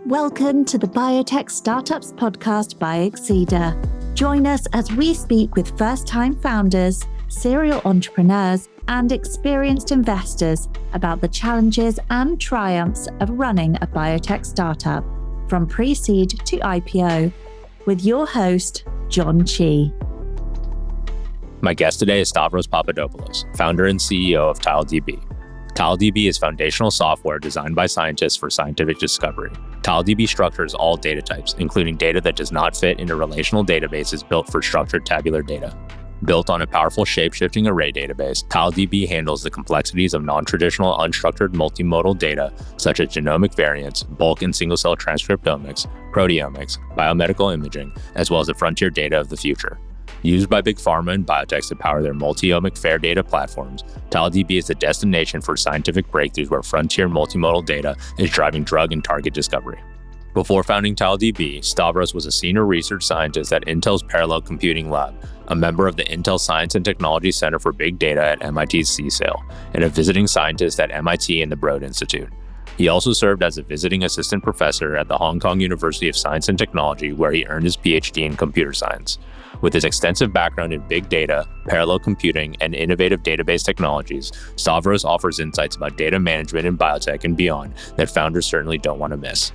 Welcome to the Biotech Startups podcast by Exceeder. Join us as we speak with first-time founders, serial entrepreneurs, and experienced investors about the challenges and triumphs of running a biotech startup, from pre-seed to IPO, with your host, John Chi. My guest today is Stavros Papadopoulous, founder and CEO of TileDB. TileDB is foundational software designed by scientists for scientific discovery. TileDB structures all data types, including data that does not fit into relational databases built for structured tabular data. Built on a powerful shape-shifting array database, TileDB handles the complexities of non-traditional unstructured multimodal data such as genomic variants, bulk and single-cell transcriptomics, proteomics, biomedical imaging, as well as the frontier data of the future. Used by big pharma and biotechs to power their multi-omic fair data platforms, TileDB is the destination for scientific breakthroughs where frontier multimodal data is driving drug and target discovery. Before founding TileDB, Stavros was a senior research scientist at Intel's Parallel Computing Lab, a member of the Intel Science and Technology Center for Big Data at MIT's CSAIL, and a visiting scientist at MIT and the Broad Institute. He also served as a visiting assistant professor at the Hong Kong University of Science and Technology, where he earned his PhD in computer science. With his extensive background in big data, parallel computing, and innovative database technologies, Stavros offers insights about data management in biotech and beyond that founders certainly don't want to miss.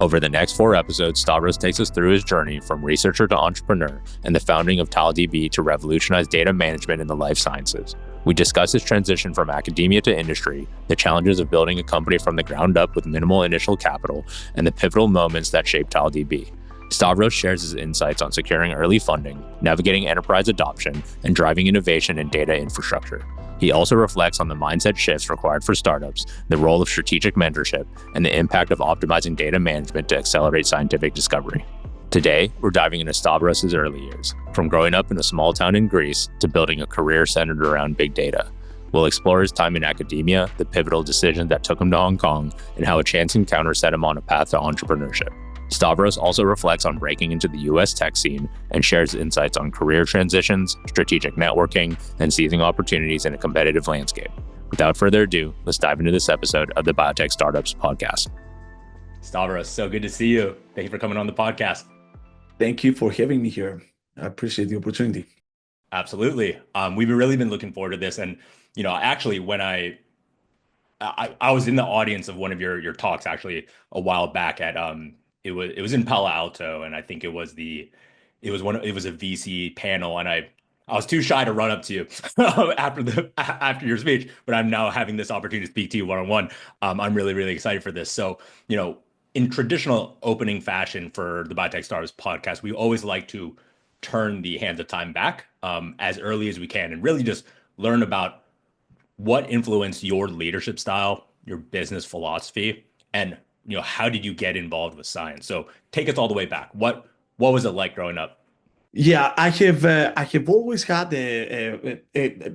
Over the next 4 episodes, Stavros takes us through his journey from researcher to entrepreneur and the founding of TileDB to revolutionize data management in the life sciences. We discuss his transition from academia to industry, the challenges of building a company from the ground up with minimal initial capital, and the pivotal moments that shaped TileDB. Stavros shares his insights on securing early funding, navigating enterprise adoption, and driving innovation in data infrastructure. He also reflects on the mindset shifts required for startups, the role of strategic mentorship, and the impact of optimizing data management to accelerate scientific discovery. Today, we're diving into Stavros' early years, from growing up in a small town in Greece to building a career centered around big data. We'll explore his time in academia, the pivotal decision that took him to Hong Kong, and how a chance encounter set him on a path to entrepreneurship. Stavros also reflects on breaking into the US tech scene and shares insights on career transitions, strategic networking, and seizing opportunities in a competitive landscape. Without further ado, let's dive into this episode of the Biotech Startups podcast. Stavros, so good to see you. Thank you for coming on the podcast. Thank you for having me here. I appreciate the opportunity. Absolutely. We've really been looking forward to this. And, actually, when I was in the audience of one of your talks actually a while back at it was in Palo Alto, and I think it was a VC panel, and I was too shy to run up to you after your speech, but I'm now having this opportunity to speak to you one-on-one. I'm really, really excited for this. So, in traditional opening fashion for the Biotech Startups podcast, we always like to turn the hands of time back as early as we can and really just learn about what influenced your leadership style, your business philosophy, and how did you get involved with science? So take us all the way back. What was it like growing up? Yeah, I have always had a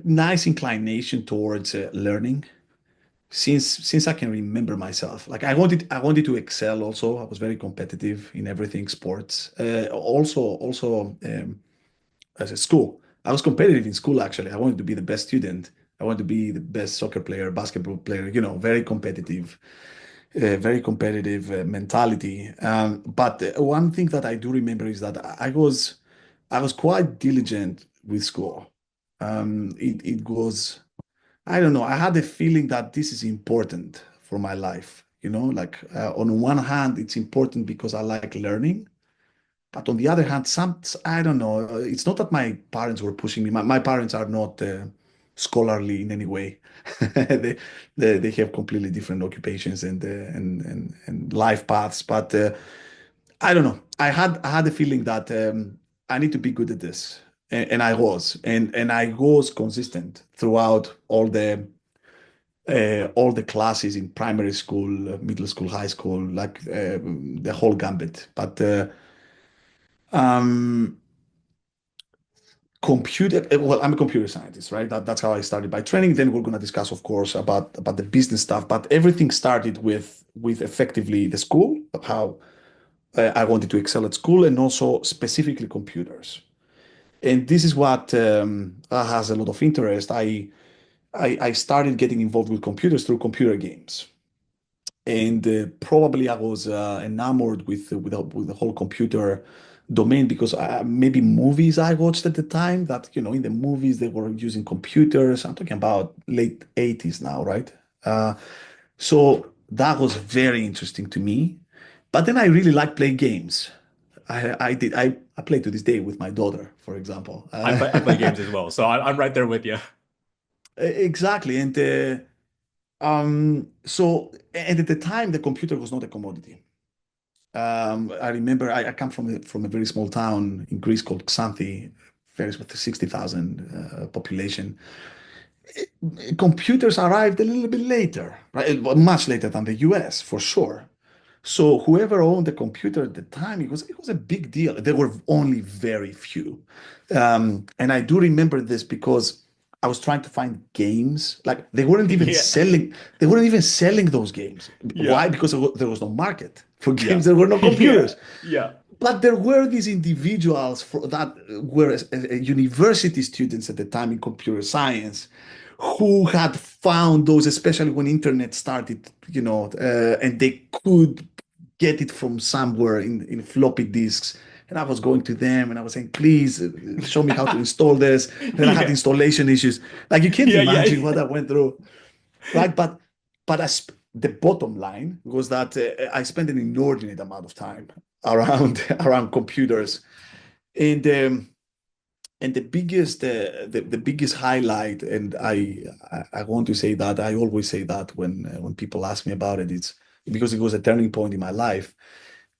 nice inclination towards learning since I can remember myself. Like I wanted to excel. Also, I was very competitive in everything, sports. Also, as a school, I was competitive in school. Actually, I wanted to be the best student. I wanted to be the best soccer player, basketball player. Very competitive. Very competitive mentality. But one thing that I do remember is that I was quite diligent with school. It was, I don't know, I had a feeling that this is important for my life. On one hand, it's important because I like learning. But on the other hand, I don't know, it's not that my parents were pushing me. My parents are not scholarly in any way. they have completely different occupations and life paths. But I don't know. I had a feeling that I need to be good at this, and I was, and I was consistent throughout all the classes in primary school, middle school, high school, like the whole gambit. But I'm a computer scientist, right? That's how I started by training. Then we're going to discuss, of course, about the business stuff. But everything started with effectively the school, of how I wanted to excel at school, and also specifically computers. And this is what has a lot of interest. I started getting involved with computers through computer games. And probably I was enamored with the whole computer domain because maybe movies I watched at the time that, in the movies they were using computers. I'm talking about late 80s now, right? Uh, so that was very interesting to me. But then I really like playing games. I play to this day with my daughter, for example. I play games as well, so I'm right there with you. Exactly. And at the time, the computer was not a commodity. I remember I come from a very small town in Greece called Xanthi, very with 60,000 population. Computers arrived a little bit later, right? Much later than the US, for sure. So whoever owned the computer at the time, it was a big deal. There were only very few, and I do remember this because I was trying to find games. Like they weren't even Yeah. selling. They weren't even selling those games. Yeah. Why? Because there was no market for Yeah. games. There were no Yeah. computers. Yeah. But there were these individuals that were university students at the time in computer science who had found those, especially when internet started, and they could get it from somewhere in floppy disks. And I was going to them and I was saying, please show me how to install this. And then I had Yeah. installation issues. Like you can't Yeah. imagine Yeah. what I went through, right? The bottom line was that I spent an inordinate amount of time around around computers, and the biggest highlight, and I want to say that I always say that when people ask me about it, it's because it was a turning point in my life.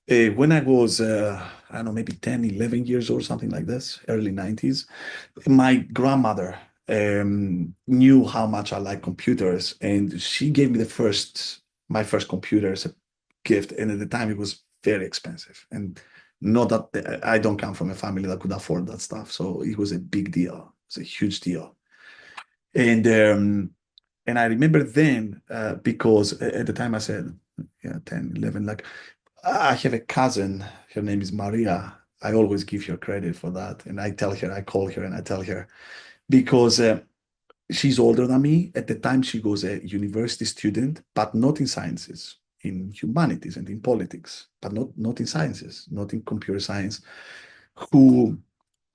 When I was I don't know, maybe 10, 11 years old, something like this, early 90s, my grandmother knew how much I like computers, and she gave me my first computer as a gift. And at the time, it was very expensive, and not that I don't come from a family that could afford that stuff, so it was a big deal. It's a huge deal, and I remember then because at the time I said, yeah, 10, 11, like I have a cousin. Her name is Maria. I always give her credit for that, and I call her, and I tell her because she's older than me. At the time, she was a university student, but not in sciences, in humanities and in politics, but not in sciences, not in computer science, who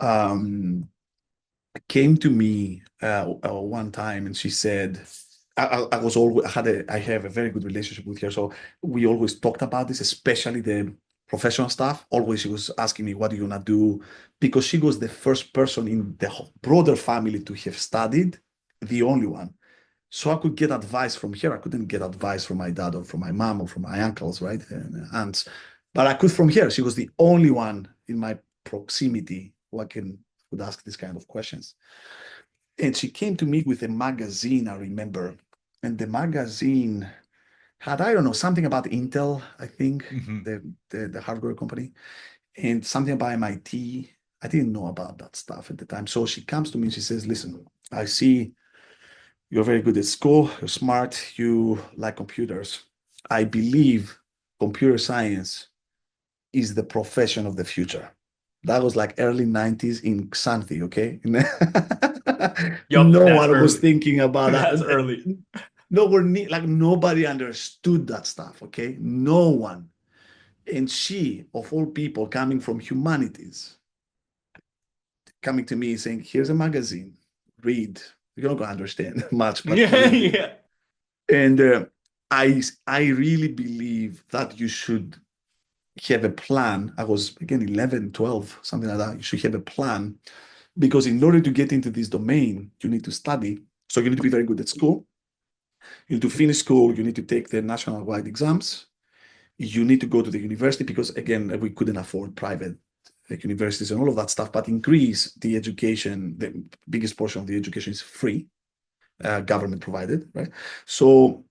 um, came to me one time and she said, I have a very good relationship with her. So we always talked about this, especially the professional stuff. Always she was asking me, what are you gonna do? Because she was the first person in the broader family to have studied, the only one. So I could get advice from her. I couldn't get advice from my dad or from my mom or from my uncles, right? And aunts. But I could from her. She was the only one in my proximity who would ask these kind of questions. And she came to me with a magazine, I remember. And the magazine had, I don't know, something about Intel, I think, Mhm. the hardware company, and something about MIT. I didn't know about that stuff at the time. So she comes to me and she says, listen, I see you're very good at school, you're smart, you like computers. I believe computer science is the profession of the future. That was like early 90s in Xanthi, okay? Yup, No that's one was early. thinking about That's that. early. Nowhere near, like nobody understood that stuff, okay? No one. And she, of all people, coming from humanities, coming to me saying, here's a magazine, read. You're not going to understand much, but Yeah, read it. yeah. And I really believe that you should have a plan. I was, again, 11, 12, something like that. You should have a plan because in order to get into this domain, you need to study. So you need to be very good at school. You need to finish school. You need to take the national wide exams. You need to go to the university because, again, we couldn't afford private universities and all of that stuff. But in Greece, the education, the biggest portion of the education is free, government provided, right? So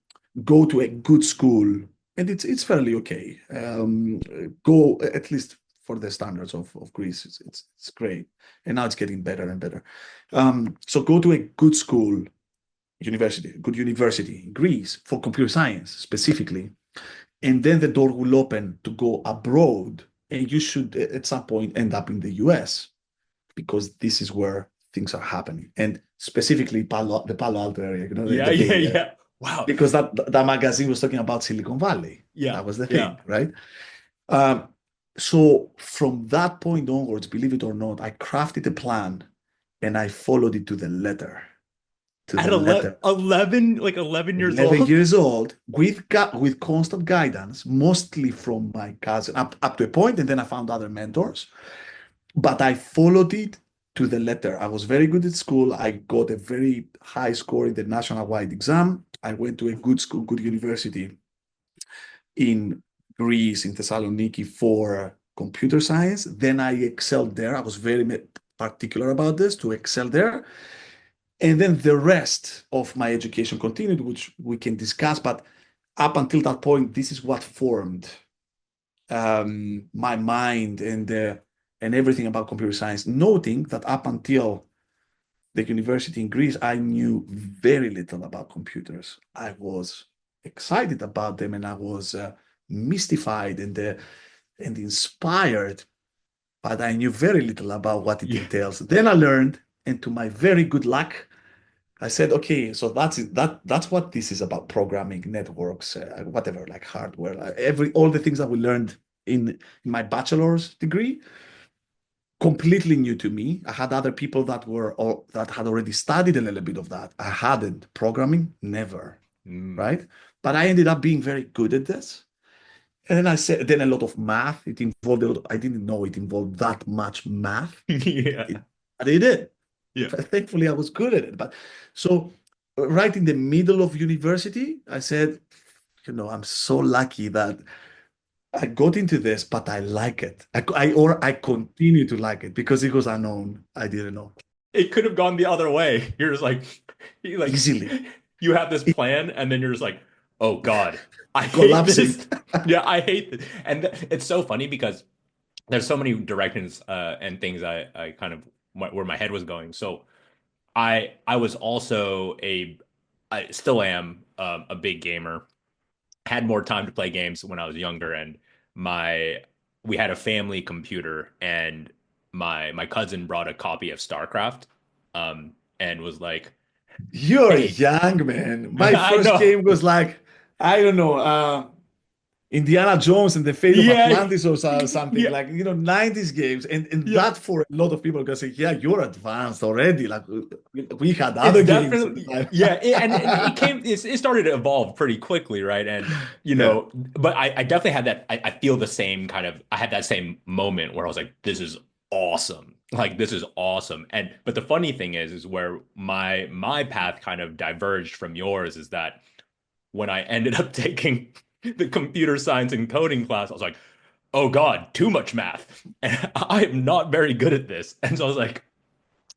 go to a good school, and it's fairly okay. Go at least for the standards of Greece, it's great, and now it's getting better and better. So go to a good school, good university in Greece for computer science specifically, and then the door will open to go abroad, and you should at some point end up in the US because this is where things are happening, and specifically the Palo Alto area, Yeah, the yeah, Bay Area. yeah. Wow. because that magazine was talking about Silicon Valley. Yeah. That was the Yeah. thing, right? Um, so from that point onwards, believe it or not, I crafted a plan and I followed it to the letter. To At the letter. 11 years 11 old. years old, with constant guidance, mostly from my cousin, up to a point, and then I found other mentors. But I followed it to the letter. I was very good at school. I got a very high score in the national wide exam. I went to a good school, good university in Greece, in Thessaloniki, for computer science. Then I excelled there. I was very particular about this to excel there. And then the rest of my education continued, which we can discuss. But up until that point, this is what formed my mind and everything about computer science. Noting that up until the university in Greece, I knew very little about computers. I was excited about them, and I was mystified and inspired, but I knew very little about what it Yeah. entails. Then I learned, and to my very good luck, I said, okay, so that's it. That's what this is about: programming, networks, whatever, like hardware, all the things that we learned in my bachelor's degree, completely new to me. I had other people that had already studied a little bit of that. I hadn't. Programming, never, right? But I ended up being very good at this. And then then a lot of math. It involved a lot I didn't know it involved that much math. Yeah. But it did. Yeah. Thankfully, I was good at it. But so right in the middle of university, I said, I'm so lucky that I got into this, but I like it. I continue to like it because it was unknown. I didn't know. It could have gone the other way. You're just like Easily. you have this plan, and then you're just like, oh God, I hate Collapsing. this. Yeah, I hate this. And it's so funny because there's so many directions and things I kind of where my head was going. So I was also I still am a big gamer. Had more time to play games when I was younger, and my we had a family computer, and my cousin brought a copy of StarCraft, and was like, You're "Hey, young, man. My I first know, game was like, I don't know, Indiana Jones and the Fate of yeah, Atlantis or something yeah, like 90s games, and yeah." that for a lot of people are gonna say, yeah, you're advanced already. Like we had It's other games at the definitely time. yeah, and it started to evolve pretty quickly, right? And Yeah, but I definitely had that. I feel the same kind of. I had that same moment where I was like, "This is awesome! Like this is awesome!" And but the funny thing is where my path kind of diverged from yours is that when I ended up taking the computer science and coding class, I was like, "Oh God, too much math, and I am not very good at this." And so I was like,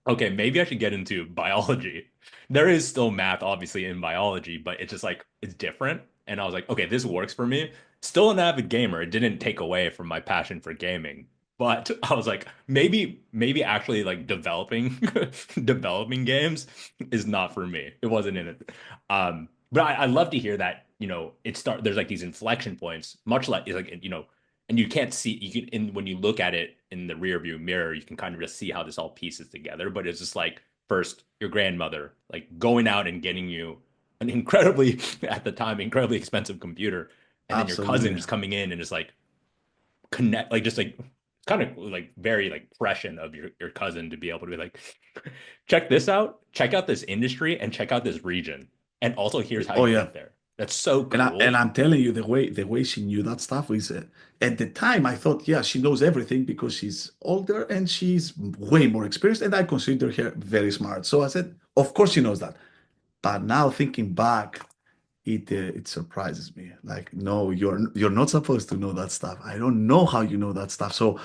okay, maybe I should get into biology. There is still math, obviously, in biology, but it's just like it's different. And I was like, okay, this works for me. Still an avid gamer. It didn't take away from my passion for gaming. But I was like, maybe actually like developing games is not for me. It wasn't in it. But I love to hear that, there's like these inflection points, much like, and you can't see when you look at it in the rear view mirror, you can kind of just see how this all pieces together. But it's just like first your grandmother like going out and getting you an incredibly at the time incredibly expensive computer, and then your cousin absolutely. just coming in and just like connect like just like kind of like very like prescient of your cousin to be able to be like, check this out, check out this industry, and check out this region, and also here's how Oh you yeah. get there. That's so And cool. I'm telling you, the way she knew that stuff is at the time I thought, yeah, she knows everything because she's older and she's way more experienced, and I consider her very smart. So I said, of course she knows that. But now thinking back, it surprises me. Like, no, you're not supposed to know that stuff. I don't know how you know that stuff. So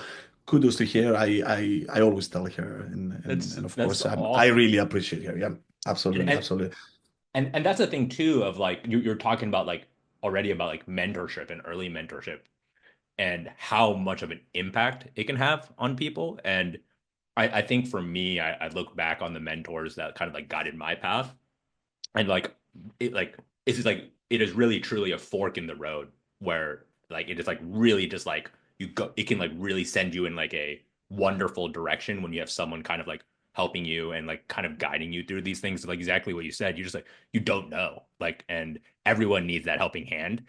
kudos to her. I always tell her, and of That's course I awesome. really appreciate her. Yeah, And absolutely, and absolutely. and that's the thing too of like you're talking about like already about like mentorship and early mentorship and how much of an impact it can have on people. And I think for me, I look back on the mentors that kind of like guided my path, and like it's just like it is really truly a fork in the road where like it is like really just like it can like really send you in like a wonderful direction when you have someone kind of like helping you and like kind of guiding you through these things. Like exactly what you said. You're just like, you don't know. Like, and everyone needs that helping hand.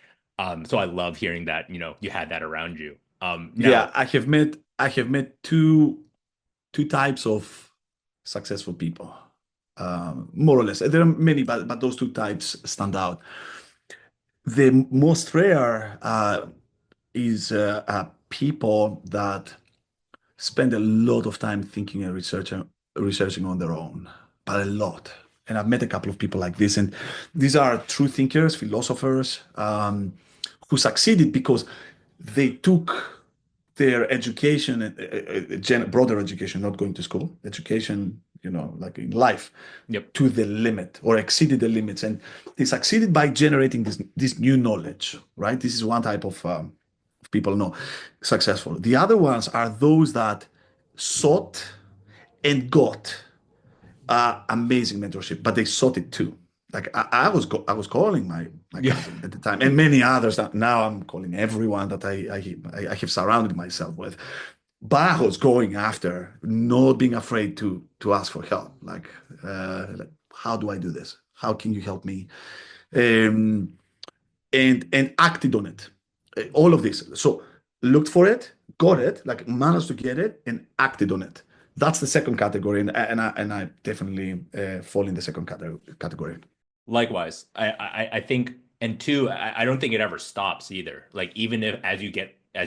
So I love hearing that, you had that around you. Yeah, Now, I have met two types of successful people, more or less. There are many, but those two types stand out. The most rare is people that spend a lot of time thinking and researching on their own, but a lot. And I've met a couple of people like this, and these are true thinkers, philosophers, who succeeded because they took their education, broader education, not going to school, education, like in life, yep. to the limit or exceeded the limits. And they succeeded by generating this new knowledge, right? This is one type of people know successful. The other ones are those that sought and got amazing mentorship, but they sought it too. Like I was calling my Yeah. cousin at the time, and many others. That now I'm calling everyone that I have surrounded myself with. But I was going after, not being afraid to ask for help. Like how do I do this? How can you help me? Um, and acted on it. All of this. So looked for it, got it, like managed to get it, and acted on it. That's the second category, and I definitely fall in the second category. Likewise, I think, and two, I don't think it ever stops either. Like even if as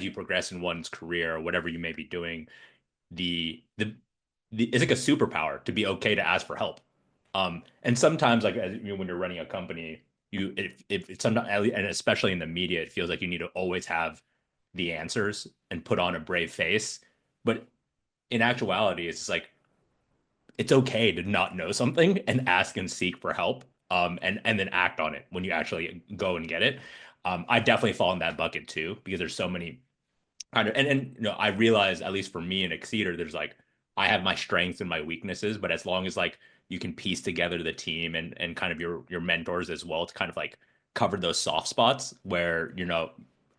you progress in one's career or whatever you may be doing, the it's like a superpower to be okay to ask for help. And sometimes like when you're running a company, if sometimes, and especially in the media, it feels like you need to always have the answers and put on a brave face. But in actuality, it's just like it's okay to not know something and ask and seek for help. And then act on it when you actually go and get it. I definitely fall in that bucket too because there's so many kind of and I realize at least for me and Exceeder, there's like I have my strengths and my weaknesses, but as long as like you can piece together the team and kind of your mentors as well to kind of like cover those soft spots where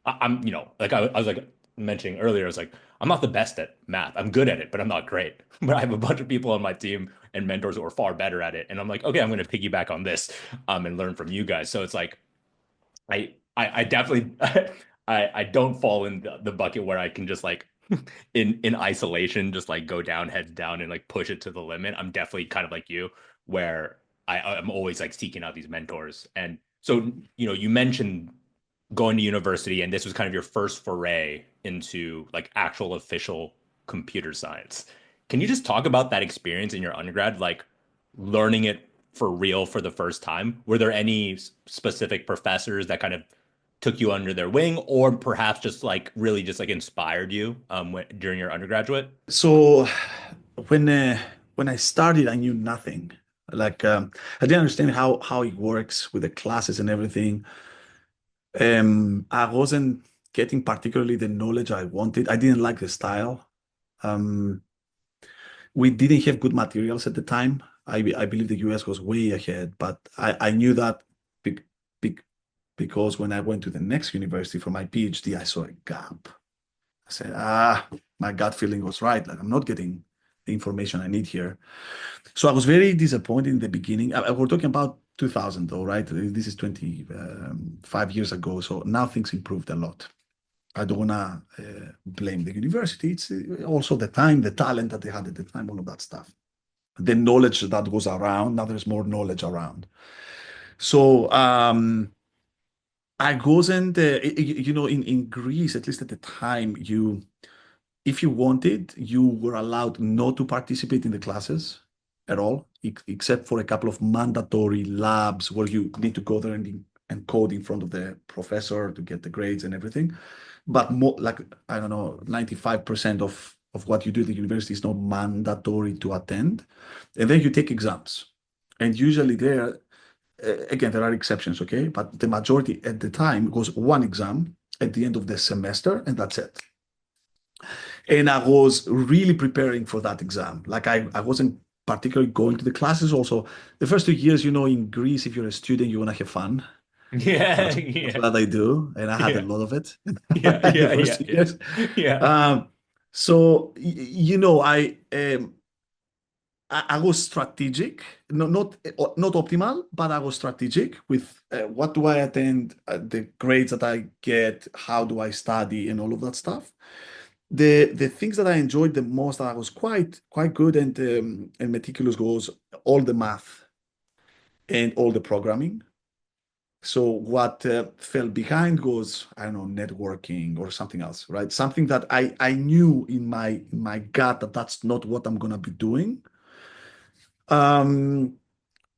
I'm like I was like mentioning earlier, I was like I'm not the best at math. I'm good at it, but I'm not great. But I have a bunch of people on my team and mentors who are far better at it, and I'm like, okay, I'm going to piggyback on this and learn from you guys. So it's like I definitely I don't fall in the bucket where I can just like in isolation just like go down heads down and like push it to the limit. I'm definitely kind of like you where I'm always like seeking out these mentors. And so you mentioned going to university and this was kind of your first foray into like actual official computer science. Can you just talk about that experience in your undergrad, like learning it for real for the first time? Were there any specific professors that kind of took you under their wing or perhaps just like really just like inspired you during your undergraduate? So when I started, I knew nothing. Like I didn't understand how it works with the classes and everything. I wasn't getting particularly the knowledge I wanted. I didn't like the style. Um, we didn't have good materials at the time. I believe the US was way ahead, but I knew that be, be, because when I went to the next university for my PhD, I saw a gap. I said, my gut feeling was right. Like I'm not getting the information I need here. So I was very disappointed in the beginning. We're talking about 2000 though, right? This is 25 years ago. So now things improved a lot. I don't want to blame the university. It's also the time, the talent that they had at the time, all of that stuff. The knowledge that was around. Now there's more knowledge around. So I wasn't, in Greece, at least at the time, if you wanted, you were allowed not to participate in the classes at all, except for a couple of mandatory labs where you need to go there and code in front of the professor to get the grades and everything. But more like, I don't know, 95% of what you do at the university is not mandatory to attend. And then you take exams. And usually again, there are exceptions, okay? But the majority at the time was one exam at the end of the semester, and that's it. And I was really preparing for that exam. Like I wasn't particularly going to the classes. Also, the first 2 years, in Greece, if you're a student, you want to have fun. So Yeah, that's yeah, what I do, and I had a yeah, lot of it yeah, the yeah, first yeah, 2 years. yeah. So I I was strategic, not optimal, but I was strategic with what do I attend, the grades that I get, how do I study, and all of that stuff. The things that I enjoyed the most, that I was quite good and meticulous, was all the math and all the programming. So what fell behind was, I don't know, networking or something else, right? Something that I knew in my gut that that's not what I'm gonna be doing.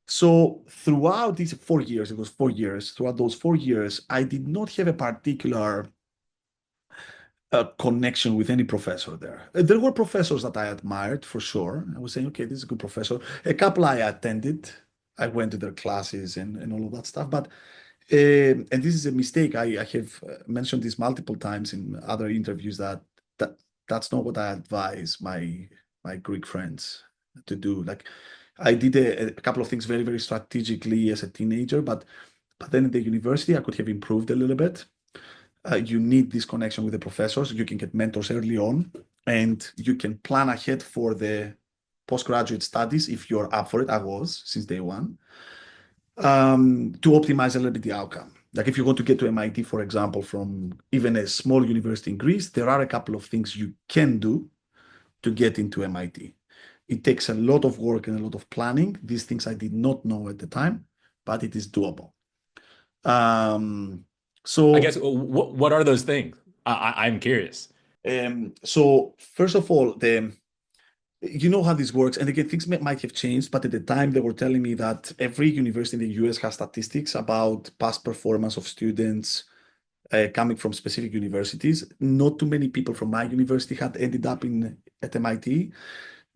So throughout these 4 years, it was 4 years, throughout those 4 years, I did not have a particular connection with any professor there. There were professors that I admired for sure. I was saying, okay, this is a good professor. A couple I attended, I went to their classes and all of that stuff. But and this is a mistake. I have mentioned this multiple times in other interviews that's not what I advise my Greek friends to do. Like, I did a couple of things very, very strategically as a teenager, but then in the university, I could have improved a little bit. You need this connection with the professors. You can get mentors early on, and you can plan ahead for the postgraduate studies if you're up for it. I was since day one, to optimize a little bit the outcome. Like, if you want to get to MIT, for example, from even a small university in Greece, there are a couple of things you can do to get into MIT. It takes a lot of work and a lot of planning. These things I did not know at the time, but it is doable. So I guess what are those things? I'm curious. So first of all, you know how this works, and again, things might have changed, but at the time they were telling me that every university in the US has statistics about past performance of students coming from specific universities. Not too many people from my university had ended up at MIT,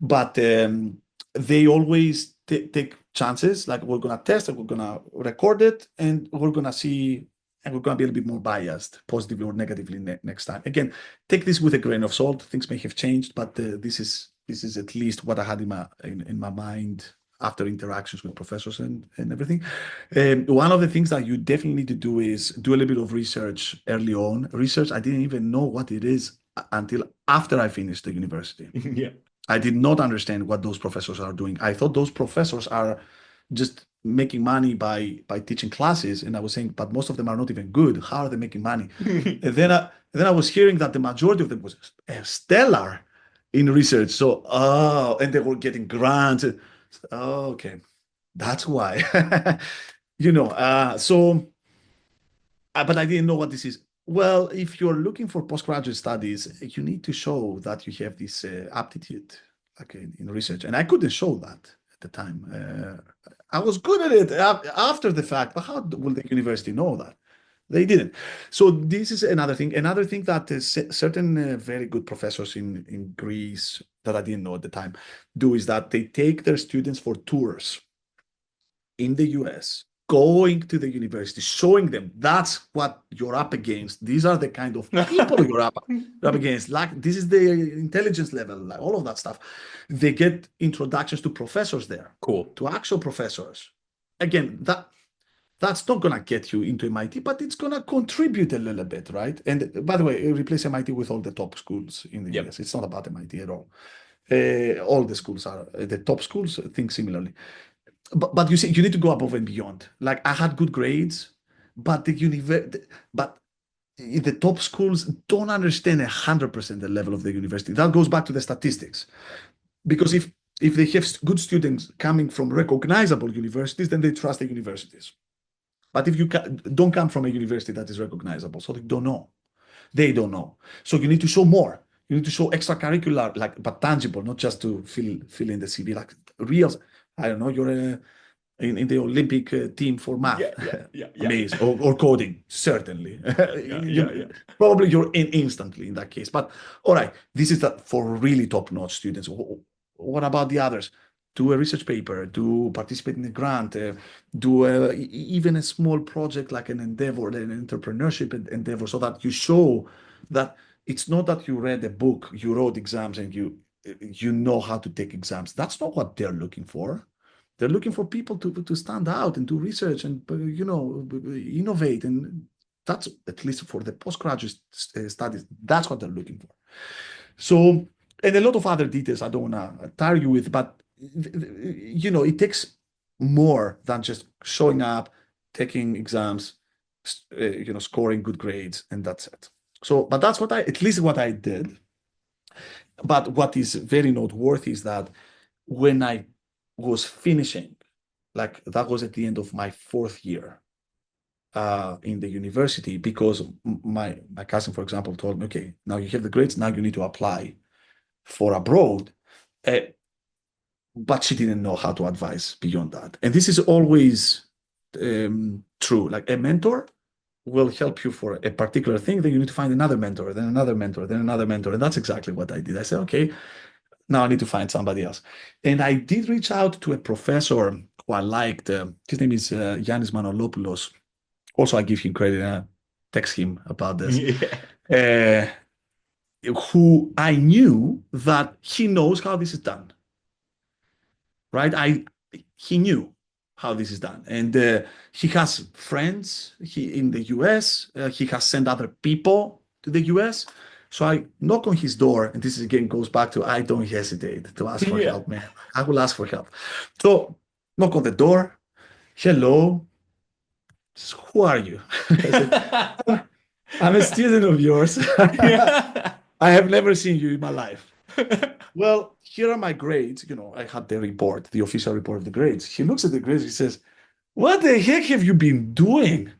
but they always take chances. Like, we're gonna test and we're gonna record it, and we're gonna see, and we're gonna be a little bit more biased, positively or negatively next time. Again, take this with a grain of salt. Things may have changed, but this is at least what I had in my mind after interactions with professors and everything. One of the things that you definitely need to do is do a little bit of research early on. Research, I didn't even know what it is until after I finished the university. Yeah. I did not understand what those professors are doing. I thought those professors are just making money by teaching classes, and I was saying, but most of them are not even good. How are they making money? And then I was hearing that the majority of them was stellar in research. So, and they were getting grants. Oh, okay, that's why. But I didn't know what this is. Well, if you're looking for postgraduate studies, you need to show that you have this aptitude, like in research. And I couldn't show that at the time. I was good at it after the fact, but how will the university know that? They didn't. So this is another thing. Another thing that certain very good professors in Greece that I didn't know at the time do is that they take their students for tours in the US, going to the university, showing them that's what you're up against. These are the kind of people you're up against. Like, this is the intelligence level, like all of that stuff. They get introductions to professors there. Cool. To actual professors. Again, that's not going to get you into MIT, but it's going to contribute a little bit, right? And by the way, replace MIT with all the top schools in the US. It's not about MIT at all. All the schools are, the top schools think similarly. But you see, you need to go above and beyond. Like, I had good grades, but the top schools don't understand 100% the level of the university. That goes back to the statistics. Because if they have good students coming from recognizable universities, then they trust the universities. But if you don't come from a university that is recognizable, so they don't know. They don't know. So you need to show more. You need to show extracurricular, but tangible, not just to fill in the CV, like real. I don't know, you're in the Olympic team for math. Yeah. Amazing. Or coding, certainly. Probably you're in instantly in that case. But all right, this is for really top-notch students. What about the others? Do a research paper, do participate in a grant, do even a small project like an endeavor, an entrepreneurship endeavor, so that you show that it's not that you read a book, you wrote exams, and you know how to take exams. That's not what they're looking for. They're looking for people to stand out and do research and innovate. And that's, at least for the postgraduate studies, that's what they're looking for. So, and a lot of other details I don't want to tire you with, but it takes more than just showing up, taking exams, scoring good grades, and that's it. So, but that's at least what I did. But what is very noteworthy is that when I was finishing, like that was at the end of my fourth year in the university, because my cousin, for example, told me, okay, now you have the grades, now you need to apply for abroad. Uh, but she didn't know how to advise beyond that. And this is always true. Like a mentor will help you for a particular thing, then you need to find another mentor, then another mentor, then another mentor. And that's exactly what I did. I said, okay, now I need to find somebody else. And I did reach out to a professor who I liked. His name is Yannis Manolopoulos. Also, I give him credit. Text him about this. Yeah. Who I knew that he knows how this is done, right? He knew how this is done, and he has friends in the US. He has sent other people to the US. So I knock on his door, and this again goes back to I don't hesitate to ask for help, man. I will ask for help. So knock on the door. Hello. Who are you? I said, I'm a student of yours. I have never seen you in my life. Well, here are my grades. I had the report, the official report of the grades. He looks at the grades. He says, what the heck have you been doing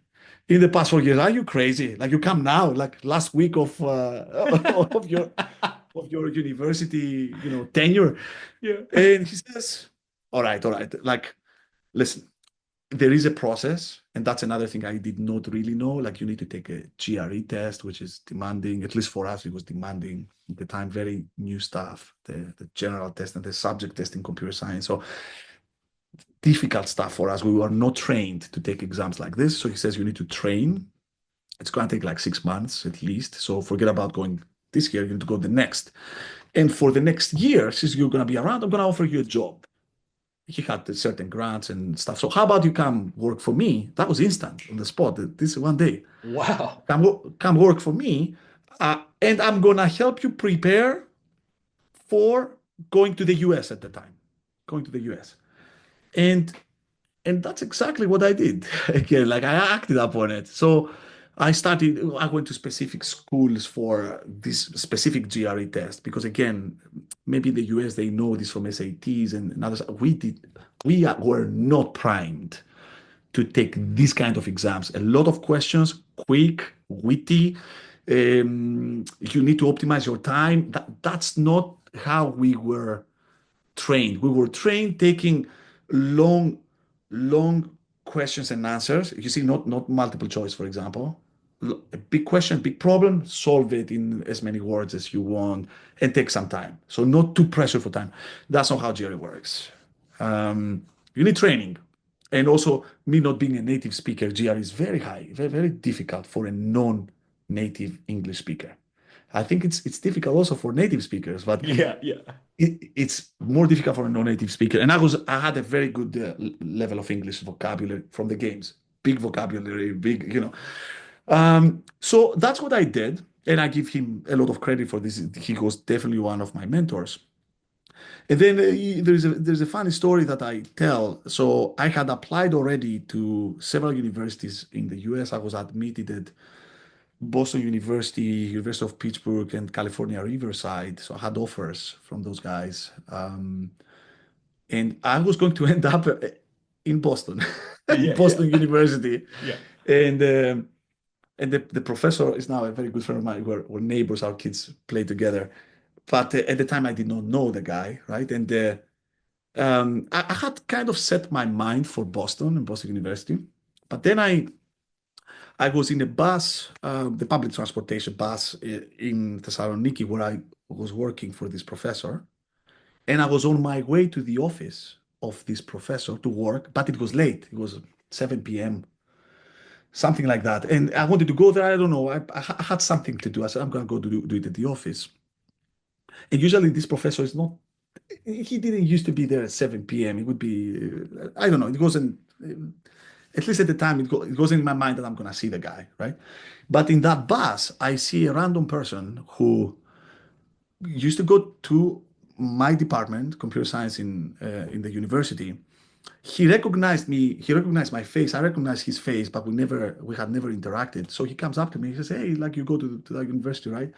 in the past 4 years? Are you crazy? Like you come now, like last week of of your university, tenure. Yeah. And he says, all right. Like, listen, there is a process, and that's another thing I did not really know. Like you need to take a GRE test, which is demanding, at least for us, it was demanding at the time, very new stuff, the general test and the subject test in computer science. So difficult stuff for us. We were not trained to take exams like this. So he says you need to train. It's going to take like 6 months at least. So forget about going this year, you need to go the next. And for the next year, since you're going to be around, I'm going to offer you a job. He had certain grants and stuff. So how about you come work for me? That was instant on the spot. This one day. Wow. Come work for me, and I'm gonna help you prepare for going to the US at the time. Going to the US, and that's exactly what I did. Again, like I acted upon it. So I went to specific schools for this specific GRE test because again, maybe in the US they know this from SATs and others. We were not primed to take this kind of exams. A lot of questions, quick, witty. You need to optimize your time. That's not how we were trained. We were trained taking long, long questions and answers. You see, not multiple choice, for example. A big question, big problem, solve it in as many words as you want and take some time. So not too pressure for time. That's not how GRE works. You need training. And also, me not being a native speaker, GRE is very high, very, very difficult for a non-native English speaker. I think it's difficult also for native speakers, but Yeah. it's more difficult for a non-native speaker. And I had a very good level of English vocabulary from the games, big vocabulary, so that's what I did, and I give him a lot of credit for this. He was definitely one of my mentors. And then there's a funny story that I tell. So I had applied already to several universities in the US. I was admitted at Boston University, University of Pittsburgh, and California Riverside. So I had offers from those guys. And I was going to end up in Boston, Boston University. Yeah. And the professor is now a very good friend of mine. We're neighbors, our kids play together. But at the time, I did not know the guy, right? And I had kind of set my mind for Boston and Boston University. But then I was in a bus, the public transportation bus in Thessaloniki, where I was working for this professor. And I was on my way to the office of this professor to work, but it was late. It was 7 p.m., something like that. And I wanted to go there. I don't know. I had something to do. I said, I'm going to go do it at the office. And usually this professor is not, he didn't used to be there at 7 p.m. It would be, I don't know. It wasn't, at least at the time, it goes in my mind that I'm going to see the guy, right? But in that bus, I see a random person who used to go to my department, computer science in the university. He recognized me. He recognized my face. I recognized his face, but we had never interacted. So he comes up to me. He says, "Hey, like you go to that university, right?"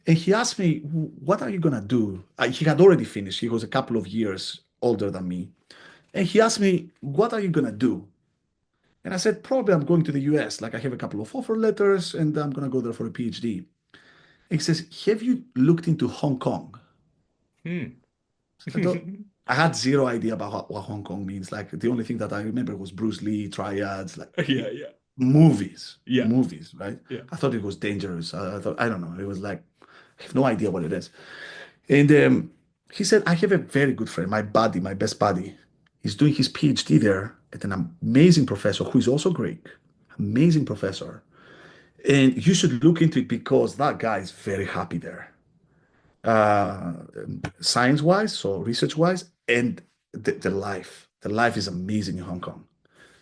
And he asked me, "What are you gonna do?" He had already finished. He was a couple of years older than me, and he asked me, "What are you gonna do?" And I said, "Probably I'm going to the US. Like I have a couple of offer letters, and I'm gonna go there for a PhD." And he says, "Have you looked into Hong Kong?" I had zero idea about what Hong Kong means. Like the only thing that I remember was Bruce Lee, triads, like Yeah. movies, Yeah. right? Yeah. I thought it was dangerous. I thought, I don't know. It was like, I have no idea what it is. And he said, "I have a very good friend, my buddy, my best buddy. He's doing his PhD there at an amazing professor who is also Greek, amazing professor. And you should look into it because that guy is very happy there, uh, science-wise, so research-wise, and the life is amazing in Hong Kong.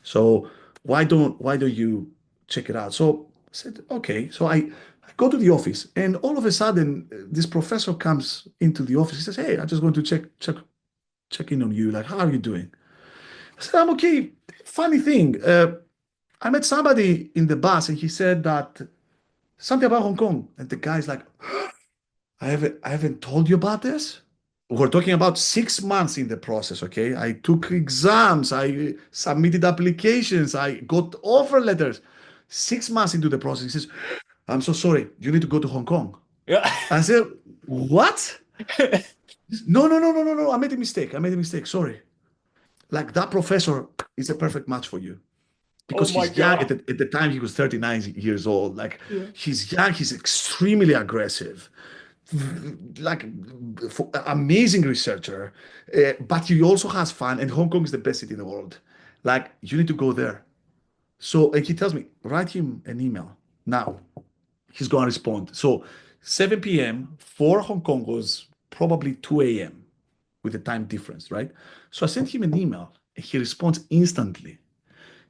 So why don't you check it out?" So I said, "Okay." So I go to the office, and all of a sudden, this professor comes into the office. He says, "Hey, I just want to check in on you. Like, how are you doing?" I said, "I'm okay." Funny thing, I met somebody in the bus, and he said that something about Hong Kong, and the guy's like, I haven't told you about this. We're talking about 6 months in the process, okay? I took exams, I submitted applications, I got offer letters. 6 months into the process, he says, "I'm so sorry, you need to go to Hong Kong." Yeah. I said, "What?" No, no, no, no, no, no. I made a mistake. Sorry. Like that professor is a perfect match for you Oh because my he's young. God. At the time, he was 39 years old. Like Yeah. he's young, he's extremely aggressive, like amazing researcher, but he also has fun. And Hong Kong is the best city in the world. Like you need to go there. So and he tells me, write him an email now. He's going to respond. So 7 p.m. for Hong Kong was probably 2 a.m. with the time difference, right? So I sent him an email. He responds instantly.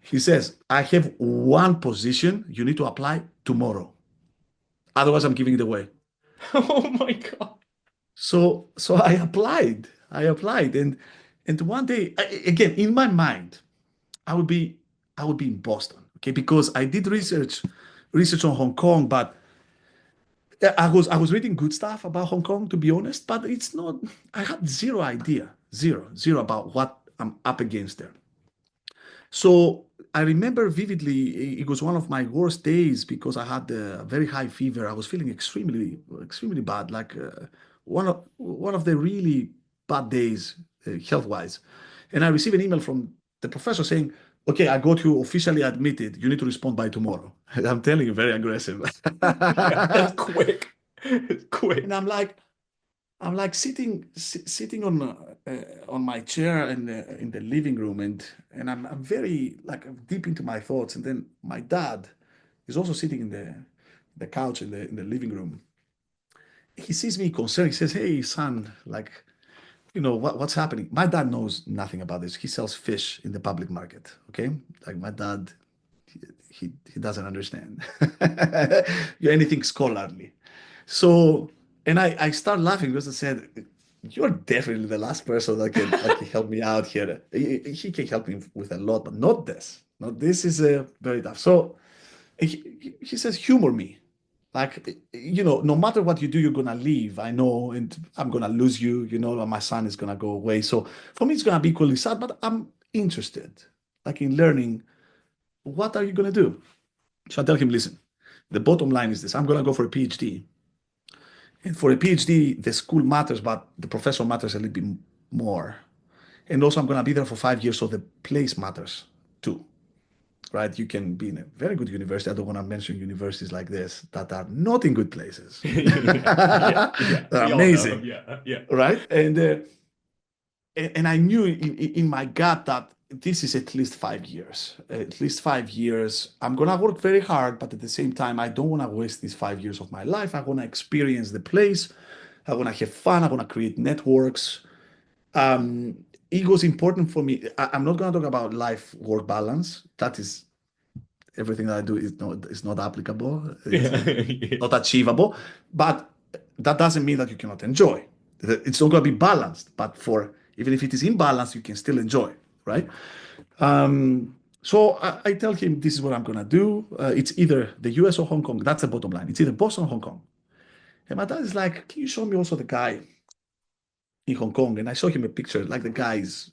He says, "I have one position. You need to apply tomorrow. Otherwise, I'm giving it away." Oh my God. So I applied. And one day, again, in my mind, I would be in Boston, okay, because I did research on Hong Kong, but I was reading good stuff about Hong Kong, to be honest, but it's not. I had zero idea, zero about what I'm up against there. So I remember vividly, it was one of my worst days because I had a very high fever. I was feeling extremely bad, like one of the really bad days health-wise. And I received an email from the professor saying, "Okay, I got you officially admitted. You need to respond by tomorrow." I'm telling you, very aggressive. Yeah, that's quick. It's quick. And I'm like sitting on my chair in the living room, and I'm very like deep into my thoughts. And then my dad is also sitting in the couch in the living room. He sees me concerned. He says, "Hey, son, like what's happening?" My dad knows nothing about this. He sells fish in the public market. Okay, like my dad, he doesn't understand anything scholarly. So, and I start laughing because I said, "You're definitely the last person that can help me out here. He can help me with a lot, but not this. Not this is very tough." So he says, "Humor me. Like, no matter what you do, you're gonna leave. I know, and I'm gonna lose you. My son is gonna go away. So for me, it's gonna be equally sad, but I'm interested, like in learning. What are you gonna do?" So I tell him, "Listen, the bottom line is this. I'm gonna go for a PhD. And for a PhD, the school matters, but the professor matters a little bit more. And also, I'm going to be there for 5 years, so the place matters too, right? You can be in a very good university. I don't want to mention universities like this that are not in good places. Yeah. They're We all know. amazing, Yeah. right? And I knew in my gut that this is at least 5 years. At least 5 years. I'm gonna work very hard, but at the same time, I don't want to waste these 5 years of my life. I want to experience the place. I want to have fun. I want to create networks. It was important for me. I'm not gonna talk about life-work balance. That is everything that I do is not applicable. It's Yeah. not achievable. But that doesn't mean that you cannot enjoy. It's not going to be balanced, but for even if it is imbalanced, you can still enjoy, right? So I tell him this is what I'm going to do. It's either the US or Hong Kong. That's the bottom line. It's either Boston or Hong Kong. And my dad is like, can you show me also the guy in Hong Kong? And I saw him a picture, like the guy is,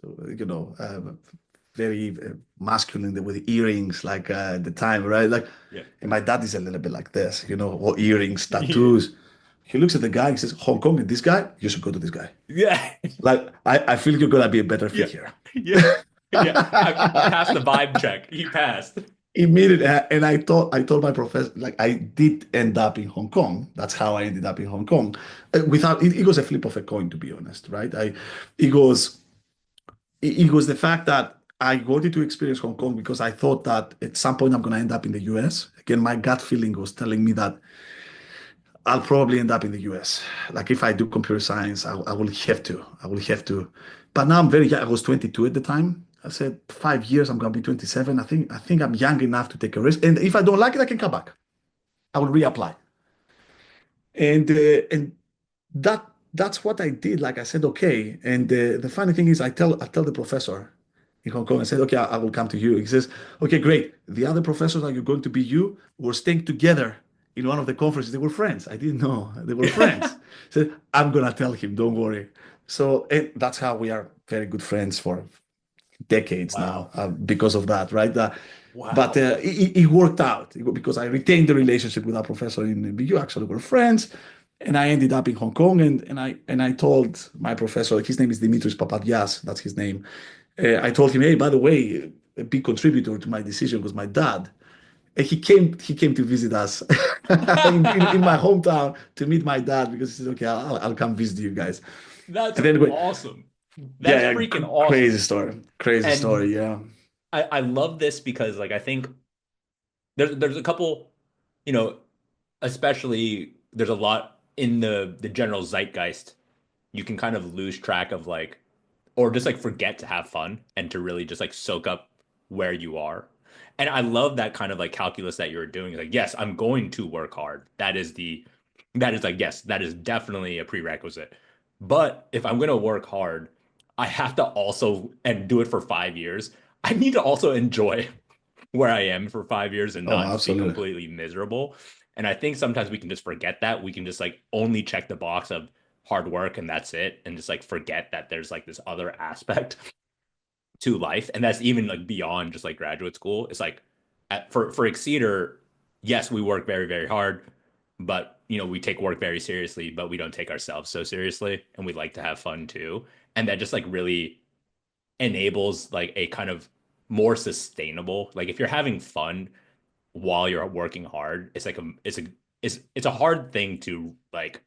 very masculine with the earrings, like at the time, right? Like, Yeah. and my dad is a little bit like this, or earrings, tattoos. He looks at the guy, he says, Hong Kong, and this guy, you should go to this guy. Yeah. Like, I feel you're gonna be a better fit here. Yeah. Yeah. I passed the vibe check. He passed. Immediately, and I told my professor, like I did end up in Hong Kong. That's how I ended up in Hong Kong. Without it was a flip of a coin, to be honest, right? It was it was the fact that I wanted to experience Hong Kong because I thought that at some point I'm going to end up in the US. Again, my gut feeling was telling me that I'll probably end up in the US. Like if I do computer science, I will have to. I will have to. But now I'm very young. I was 22 at the time. I said 5 years, I'm going to be 27. I think I'm young enough to take a risk. And if I don't like it, I can come back. I will reapply. And that's what I did. Like I said, okay. And the funny thing is, I tell the professor in Hong Kong, I said, okay, I will come to you. He says, okay, great. The other professors that you're going to be you were staying together in one of the conferences. They were friends. I didn't know they were friends. So I'm gonna tell him, don't worry. So that's how we are very good friends for decades Wow. now because of that, right? Wow. But it worked out because I retained the relationship with our professor in BU. Actually, we're friends, and I ended up in Hong Kong. And I told my professor, his name is Dimitris Papadopoulous, that's his name. I told him, hey, by the way, a big contributor to my decision was my dad. And he came to visit us in my hometown to meet my dad because he said, okay, I'll come visit you guys. That's And then awesome. yeah, That's yeah, freaking awesome. crazy story, crazy And story, yeah. I love this because like I think there's a couple, you know, especially there's a lot in the general zeitgeist. You can kind of lose track of like or just like forget to have fun and to really just like soak up where you are. And I love that kind of like calculus that you're doing. Like, yes, I'm going to work hard. That is like, yes, that is definitely a prerequisite. But if I'm going to work hard, I have to also, and do it for 5 years, I need to also enjoy where I am for 5 years and Oh, not just be absolutely. completely miserable. And I think sometimes we can just forget that. We can just like only check the box of hard work and that's it. And just like forget that there's like this other aspect to life. And that's even like beyond just like graduate school. It's like for Exceeder, yes, we work very, very hard, but we take work very seriously, but we don't take ourselves so seriously. And we like to have fun too. And that just like really enables like a kind of more sustainable, like if you're having fun while you're working hard, it's a hard thing to like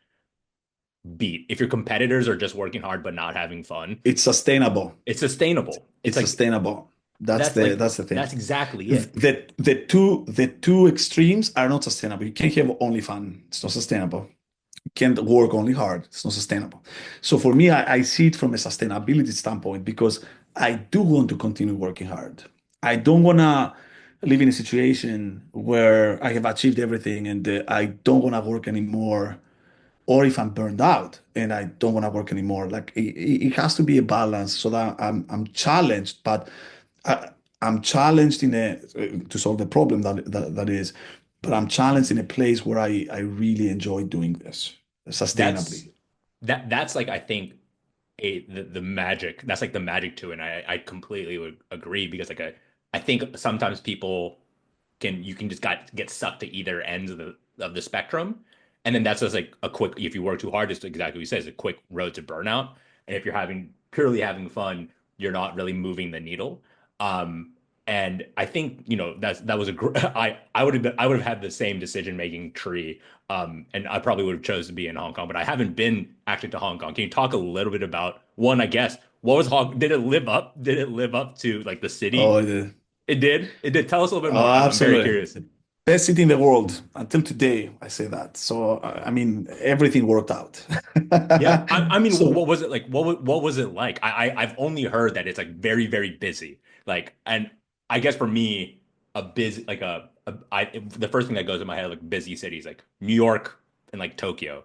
beat. If your competitors are just working hard but not having fun, It's sustainable. it's sustainable. It's It's like sustainable. That's that's the like that's the thing. that's exactly it. The two extremes are not sustainable. You can't have only fun. It's not sustainable. You can't work only hard. It's not sustainable. So for me, I see it from a sustainability standpoint because I do want to continue working hard. I don't want to live in a situation where I have achieved everything and I don't want to work anymore, or if I'm burned out and I don't want to work anymore. Like it has to be a balance so that I'm challenged, but I'm challenged to solve the problem that is, but I'm challenged in a place where I really enjoy doing this That's sustainably. that's like I think the magic. That's like the magic to it. And I completely would agree because like I think sometimes people you can just get stuck to either ends of the spectrum. And then that's just like a quick, if you work too hard, just exactly what you said, it's a quick road to burnout. And if you're purely having fun, you're not really moving the needle. Um, and I think, that was I would have had the same decision making tree. And I probably would have chosen to be in Hong Kong, but I haven't been actually to Hong Kong. Can you talk a little bit about one, I guess, what was did it live up? Did it live up to like the city? Oh, It did. It did. Tell us a little bit more. oh, I'm very absolutely. curious. Best city in the world until today. I say that. So, I mean, everything worked out. Yeah. I mean, So, what was it like? What was it like? I've only heard that it's like very, very busy. Like, and I guess for me, a busy, like the first thing that goes in my head, like busy cities, like New York and like Tokyo.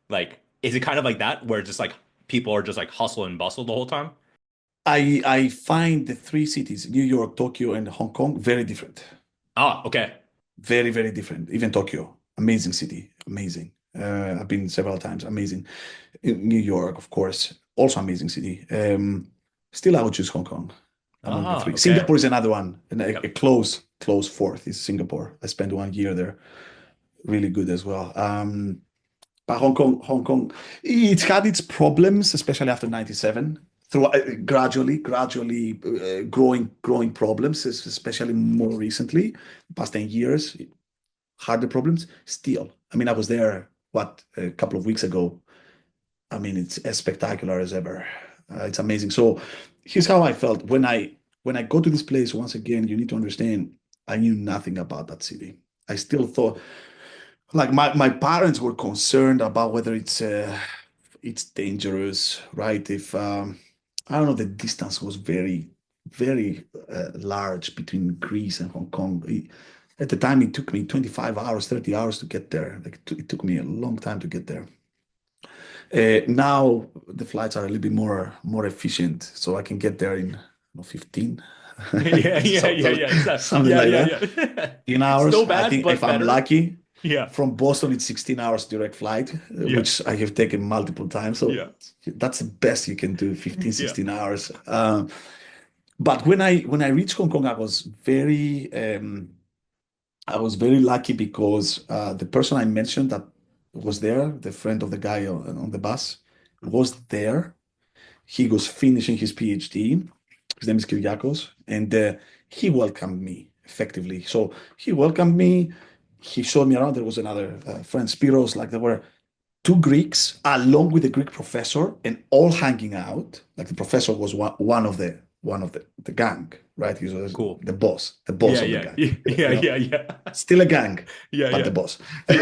Like, is it kind of like that where just like people are just like hustle and bustle the whole time? I find the three cities, New York, Tokyo, and Hong Kong, very different. Ah, okay. Very, very different. Even Tokyo, amazing city, amazing. I've been several times, amazing. In New York, of course, also amazing city. Still, I would choose Hong Kong among the Ah, three. okay. Singapore is another one, and a Yep. close fourth is Singapore. I spent 1 year there, really good as well. But Hong Kong, it's had its problems, especially after '97. Through gradually growing problems, especially more recently, past 10 years, harder problems. Still, I mean, I was there, what, a couple of weeks ago. I mean, it's as spectacular as ever. It's amazing. So here's how I felt when I go to this place. Once again, you need to understand, I knew nothing about that city. I still thought, like, my parents were concerned about whether it's dangerous, right? If I don't know, the distance was very large between Greece and Hong Kong. At the time, it took me 25 hours, 30 hours to get there. Like, it took me a long time to get there. Now the flights are a little bit more efficient, so I can get there in 15, Yeah, yeah, yeah, yeah. Exactly. something Yeah, like yeah, that. yeah. 15 hours. Still I bad, think if but I'm better. lucky, Yeah, from Boston, it's 16 hours direct flight, yeah, which I have taken multiple times. So yeah, that's the best you can do, 15, yeah. 16 hours. But when I reached Hong Kong, I was very lucky because the person I mentioned that was there, the friend of the guy on the bus, was there. He was finishing his PhD. His name is Kyriakos, and he welcomed me effectively. So he welcomed me. He showed me around. There was another friend, Spiros. Like, there were two Greeks along with a Greek professor, and all hanging out. Like, the professor was one of the gang, right? He was Cool. the boss Yeah, of the yeah, gang. yeah, yeah, You know, yeah, yeah, still a gang, yeah, but yeah, the boss. But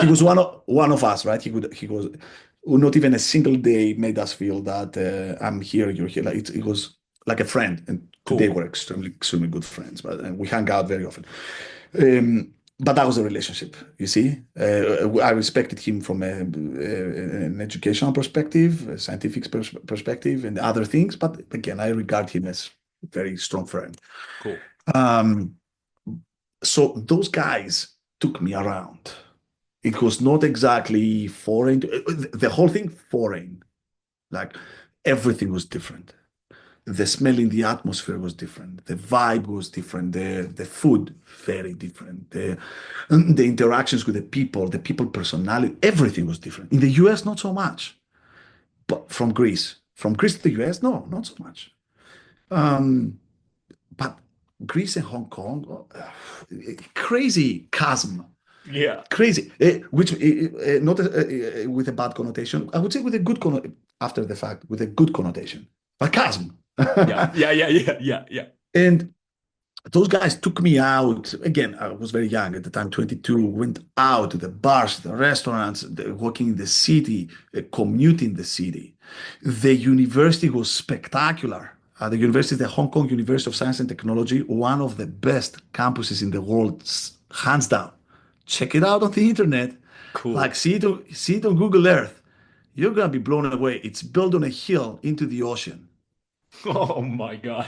he yeah. was one of us, right? He was not even a single day made us feel that I'm here, you're here. Like, it was like a friend, and today Cool. we're extremely good friends. But we hang out very often. But that was a relationship, you see. I respected him from an educational perspective, a scientific perspective, and other things. But again, I regard him as a very strong friend. Cool. Um, so those guys took me around. It was not exactly foreign. The whole thing foreign. Like, everything was different. The smell in the atmosphere was different. The vibe was different. The food, very different. The interactions with the people personality, everything was different. In the US, not so much. But from Greece to the US, no, not so much. Um, but Greece and Hong Kong, crazy chasm. Yeah. Crazy, which not with a bad connotation. I would say with a good after the fact, with a good connotation. Sarcasm. Yeah. Yeah. Yeah. Yeah. Yeah. Yeah. And those guys took me out. Again, I was very young at the time, 22. Went out to the bars, the restaurants, walking in the city, commuting the city. The university was spectacular. The university, the Hong Kong University of Science and Technology, one of the best campuses in the world, hands down. Check it out on the internet. Like, Cool. see it on Google Earth. You're gonna be blown away. It's built on a hill into the ocean Oh my God.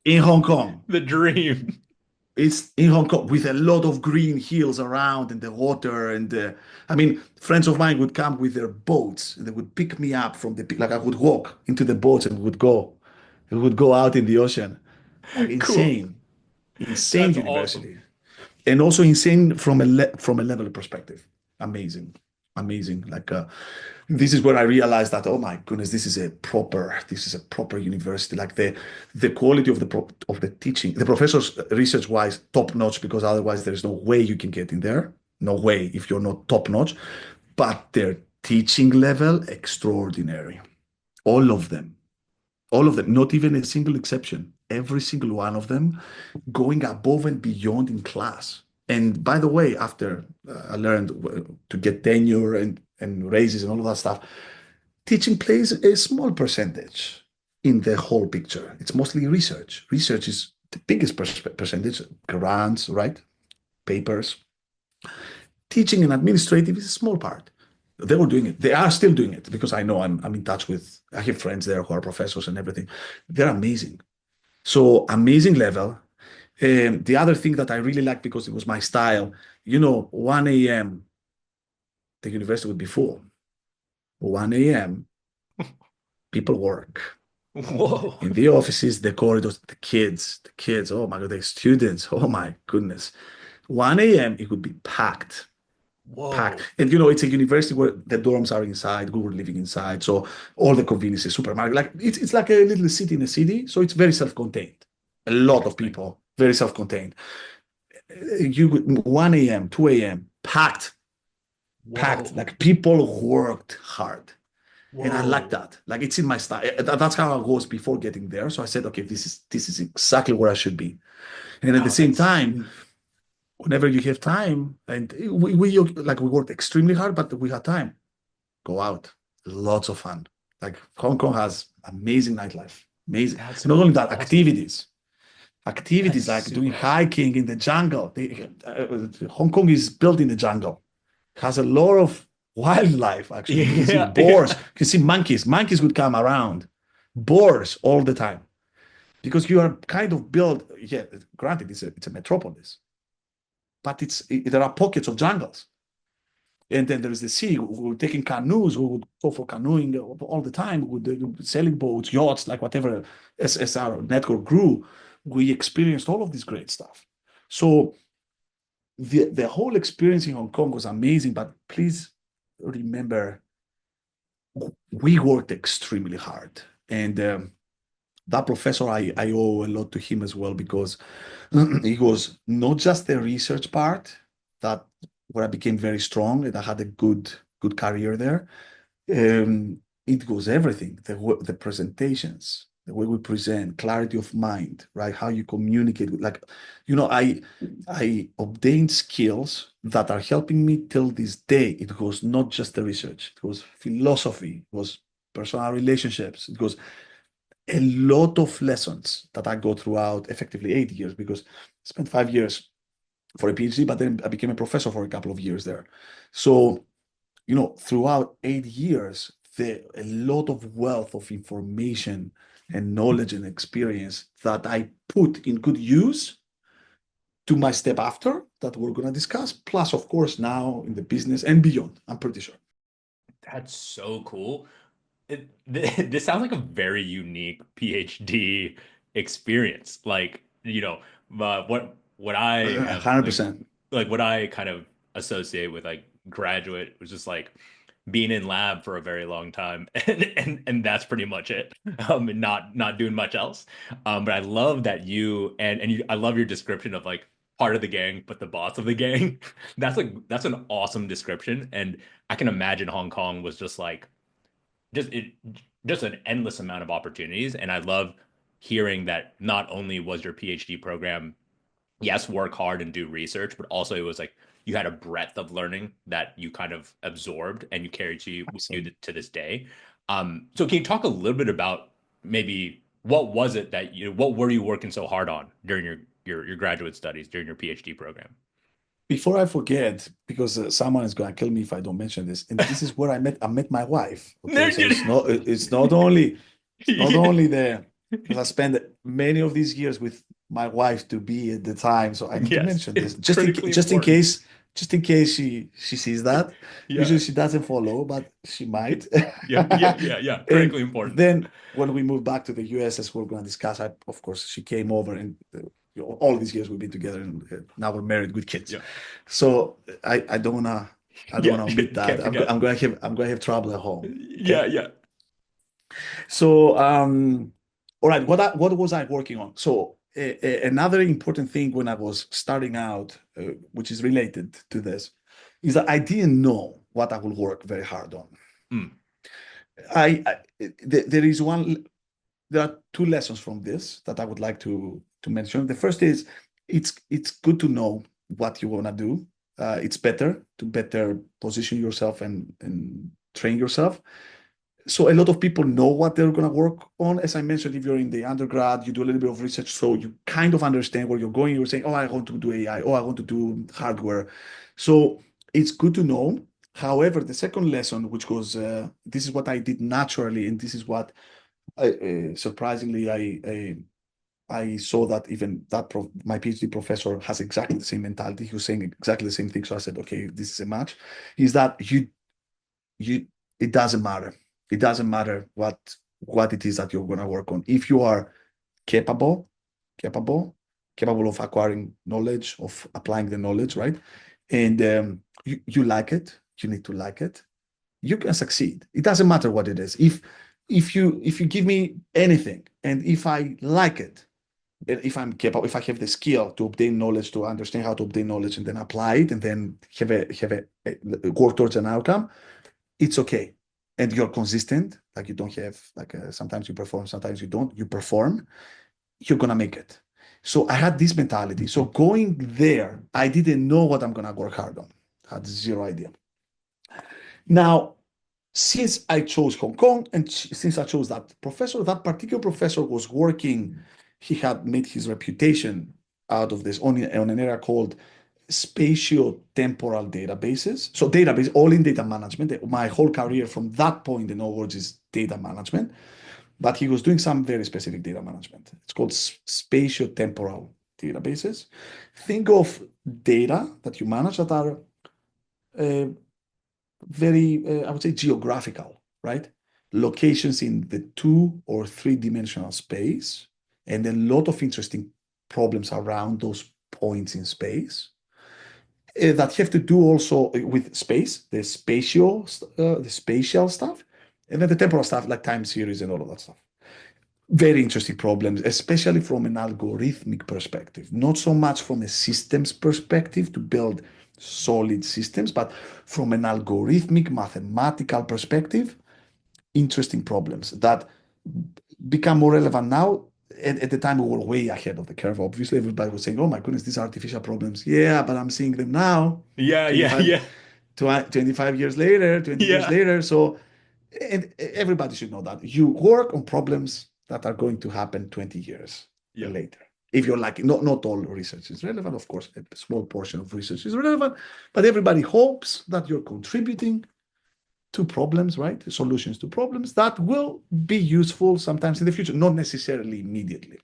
in Hong Kong. The dream. It's in Hong Kong with a lot of green hills around and the water. And I mean, friends of mine would come with their boats and they would pick me up from like, I would walk into the boats and we would go out in the ocean. Like, Cool. insane That's awesome. university. And also insane from a level perspective. Amazing, amazing. Like, this is where I realized that, oh my goodness, this is a proper university. Like, the quality of the teaching, the professors, research wise, top notch, because otherwise there's no way you can get in there. No way if you're not top notch. But their teaching level, extraordinary. All of them, all of them, not even a single exception. Every single one of them going above and beyond in class. And by the way, after I learned to get tenure and raises and all of that stuff, teaching plays a small percentage in the whole picture. It's mostly research. Research is the biggest percentage, grants, right? Papers. Teaching and administrative is a small part. They were doing it. They are still doing it because I know I'm in touch with, I have friends there who are professors and everything. They're amazing. So amazing level. The other thing that I really liked because it was my style, 1 a.m., the university would be full. 1 a.m., people work. Whoa. In the offices, the corridors, the kids, oh my God, the students, oh my goodness. 1 a.m., it would be packed. Whoa. And it's a university where the dorms are inside, we were living inside. So all the conveniences, supermarket, like it's like a little city in a city. So it's very self-contained. A lot of people, very self-contained. 1 a.m., 2 a.m., packed, like people worked hard. Whoa. And I like that. Like it's in my style. That's how I was before getting there. So I said, okay, this is exactly where I should be. And at the same time, whenever you have time, and we worked extremely hard, but we had time. Go out, lots of fun. Like Hong Kong has amazing nightlife, amazing. Not only that, awesome. Activities like doing hiking in the jungle. Hong Kong is built in the jungle. It has a lot of wildlife, actually. You can see boars, you can see monkeys. Monkeys would come around. Boars all the time. Because you are kind of built, granted, it's a metropolis. But there are pockets of jungles. And then there is the sea. We were taking canoes. We would go for canoeing all the time. We would sailing boats, yachts, like whatever. As our network grew, we experienced all of this great stuff. So the whole experience in Hong Kong was amazing. But please remember, we worked extremely hard. And that professor, I owe a lot to him as well, because it was not just the research part where I became very strong and I had a good career there. It was everything, the presentations, the way we present, clarity of mind, right? How you communicate with, I obtained skills that are helping me till this day. It was not just the research, it was philosophy, it was personal relationships, it was a lot of lessons that I go throughout effectively 8 years, because I spent 5 years for a PhD, but then I became a professor for a couple of years there. So, throughout 8 years, a lot of wealth of information and knowledge and experience that I put in good use to my step after that we're going to discuss, plus, of course, now in the business and beyond, I'm pretty sure. That's so cool. This sounds like a very unique PhD experience. Like, what I have 100%. like what I kind of associate with like graduate was just like being in lab for a very long time, and that's pretty much it. And not doing much else. But I love that I love your description of like part of the gang, but the boss of the gang. That's an awesome description, and I can imagine Hong Kong was just like just an endless amount of opportunities. And I love hearing that not only was your PhD program, yes, work hard and do research, but also it was like you had a breadth of learning that you kind of absorbed and you carried to to this day. So can you talk a little bit about maybe what was it that what were you working so hard on during your graduate studies, during your PhD program? Before I forget, because someone is going to kill me if I don't mention this, and this is where I met my wife. Okay, so it's not only because I spent many of these years with my wife to be at the time, so I need to mention this just in case she sees that. Usually she doesn't follow, but she might. Critically important. Then when we moved back to the US, as we're going to discuss, of course she came over, and all these years we've been together, and now we're married with kids. So I don't wanna omit that. I'm gonna have trouble at home. Okay? So all right, what was I working on? So another important thing when I was starting out, which is related to this, is that I didn't know what I would work very hard on. There are two lessons from this that I would like to mention. The first is it's good to know what you want to do. It's better to position yourself and train yourself. So a lot of people know what they're going to work on. As I mentioned, if you're in the undergrad, you do a little bit of research, so you kind of understand where you're going. You're saying, oh, I want to do AI. Oh, I want to do hardware. So it's good to know. However, the second lesson, which was this is what I did naturally, and this is what surprisingly I saw that even my PhD professor has exactly the same mentality. He was saying exactly the same thing. So I said, okay, this is a match. Is that it doesn't matter. It doesn't matter what it is that you're going to work on. If you are capable of acquiring knowledge, of applying the knowledge, right? And you like it, you need to like it. You can succeed. It doesn't matter what it is. If you give me anything, and if I like it, if I'm capable, if I have the skill to obtain knowledge, to understand how to obtain knowledge, and then apply it, and then have a work towards an outcome, it's okay. And you're consistent. Like you don't have sometimes you perform, sometimes you don't. You perform. You're gonna make it. So I had this mentality. So going there, I didn't know what I'm gonna work hard on. I had zero idea. Now, since I chose Hong Kong, and since I chose that professor, that particular professor was working, he had made his reputation out of this on an area called spatiotemporal databases. So database, all in data management. My whole career from that point and onwards is data management. But he was doing some very specific data management. It's called spatiotemporal databases. Think of data that you manage that are very, I would say, geographical, right? Locations in the 2 or 3-dimensional space, and a lot of interesting problems around those points in space that have to do also with space, the spatial stuff, and then the temporal stuff like time series and all of that stuff. Very interesting problems, especially from an algorithmic perspective, not so much from a systems perspective to build solid systems, but from an algorithmic mathematical perspective, interesting problems that become more relevant now. At the time, we were way ahead of the curve. Obviously, everybody was saying, oh my goodness, these are artificial problems. Yeah, but I'm seeing them now. Yeah, 25 years later, 20 years later. So and everybody should know that. You work on problems that are going to happen 20 years later. If you're lucky, not all research is relevant, of course, a small portion of research is relevant, but everybody hopes that you're contributing to problems, right? Solutions to problems that will be useful sometimes in the future, not necessarily immediately.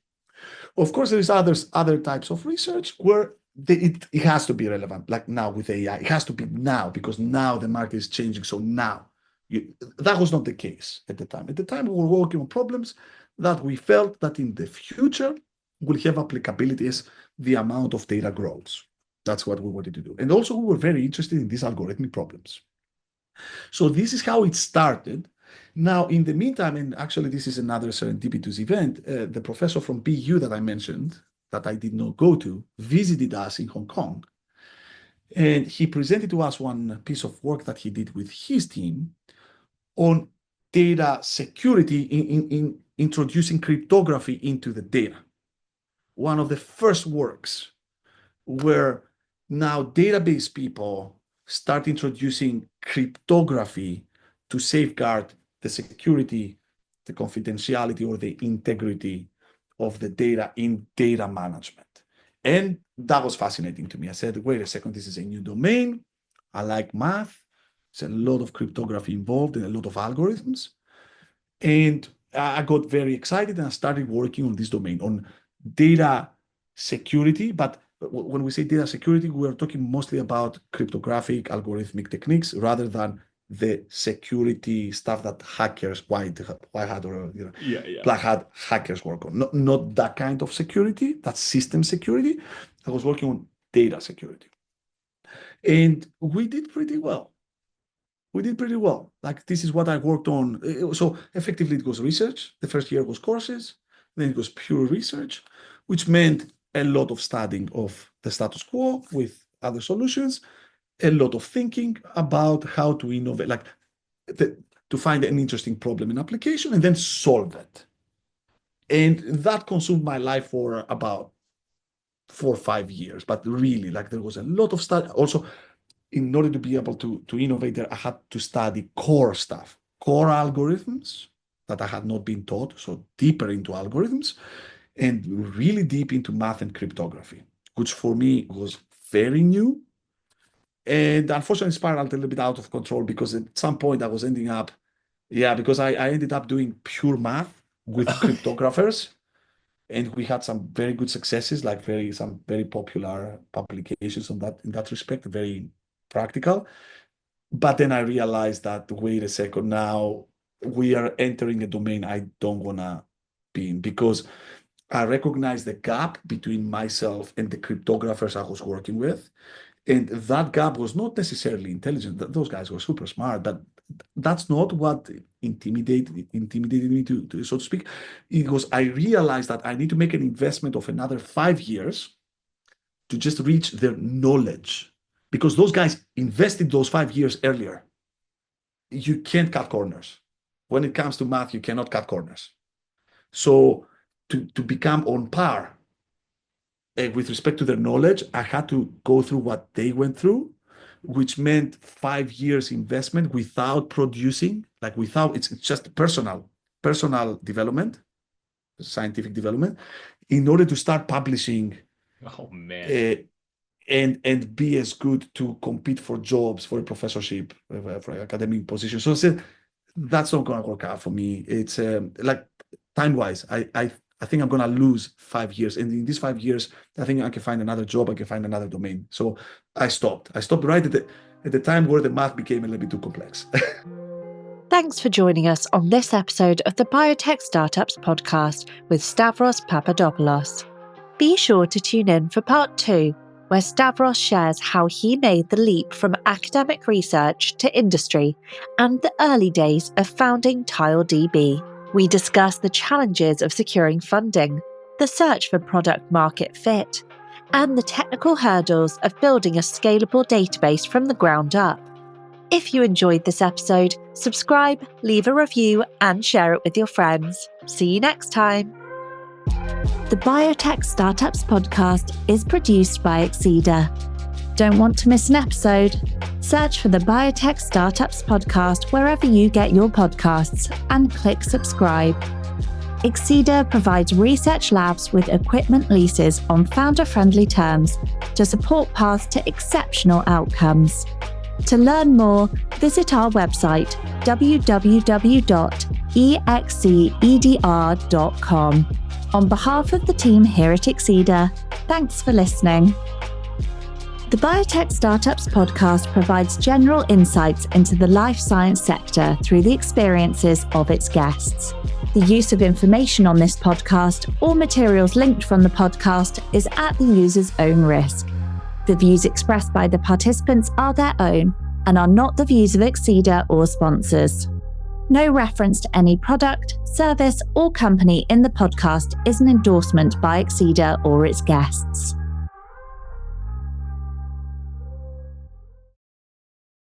Of course, there is other types of research where it has to be relevant, like now with AI. It has to be now because now the market is changing. So now, that was not the case at the time. At the time, we were working on problems that we felt that in the future will have applicability as the amount of data grows. That's what we wanted to do. And also, we were very interested in these algorithmic problems. So this is how it started. Now, in the meantime, and actually this is another serendipitous event, the professor from BU that I mentioned, that I did not go to, visited us in Hong Kong. And he presented to us one piece of work that he did with his team on data security in introducing cryptography into the data. One of the first works where now database people start introducing cryptography to safeguard the security, the confidentiality, or the integrity of the data in data management. And that was fascinating to me. I said, wait a second, this is a new domain. I like math. There's a lot of cryptography involved and a lot of algorithms. And I got very excited and I started working on this domain, on data security. But when we say data security, we are talking mostly about cryptographic algorithmic techniques rather than the security stuff that hackers, white hat or black hat hackers work on. Not that kind of security, that system security. I was working on data security. And we did pretty well. Like this is what I worked on. So effectively it was research. The first year was courses. Then it was pure research, which meant a lot of studying of the status quo with other solutions, a lot of thinking about how to innovate, like to find an interesting problem in application and then solve it. And that consumed my life for about 4 or 5 years. But really, like there was a lot of study. Also, in order to be able to innovate there, I had to study core stuff, core algorithms that I had not been taught, so deeper into algorithms, and really deep into math and cryptography, which for me was very new And unfortunately, spiraled a little bit out of control because at some point I was ending up, because I ended up doing pure math with cryptographers. And we had some very good successes, like some very popular publications in that respect, very practical. But then I realized that, wait a second, now we are entering a domain I don't want to be in, because I recognize the gap between myself and the cryptographers I was working with. And that gap was not necessarily intelligent. Those guys were super smart, but that's not what intimidated me to so to speak. It was, I realized that I need to make an investment of another 5 years to just reach their knowledge, because those guys invested those 5 years earlier. You can't cut corners. When it comes to math, you cannot cut corners. So to become on par with respect to their knowledge, I had to go through what they went through, which meant 5 years investment without producing, it's just personal development, scientific development, in order to start publishing. Oh man. And be as good to compete for jobs, for a professorship, for an academic position. So I said, that's not going to work out for me. It's like time-wise, I think I'm going to lose 5 years. And in these 5 years, I think I can find another job, I can find another domain. So I stopped. I stopped right at the time where the math became a little bit too complex. Thanks for joining us on this episode of the Biotech Startups podcast with Stavros Papadopoulos. Be sure to tune in for part 2, where Stavros shares how he made the leap from academic research to industry and the early days of founding TileDB. We discuss the challenges of securing funding, the search for product market fit, and the technical hurdles of building a scalable database from the ground up. If you enjoyed this episode, subscribe, leave a review, and share it with your friends. See you next time. The Biotech Startups podcast is produced by Exceeder. Don't want to miss an episode? Search for the Biotech Startups podcast wherever you get your podcasts and click subscribe. Exceeder provides research labs with equipment leases on founder-friendly terms to support paths to exceptional outcomes. To learn more, visit our website www.exceeder.com. On behalf of the team here at Exceeder, thanks for listening. The Biotech Startups podcast provides general insights into the life science sector through the experiences of its guests. The use of information on this podcast or materials linked from the podcast is at the user's own risk. The views expressed by the participants are their own and are not the views of Exceeder or sponsors. No reference to any product, service, or company in the podcast is an endorsement by Exceeder or its guests.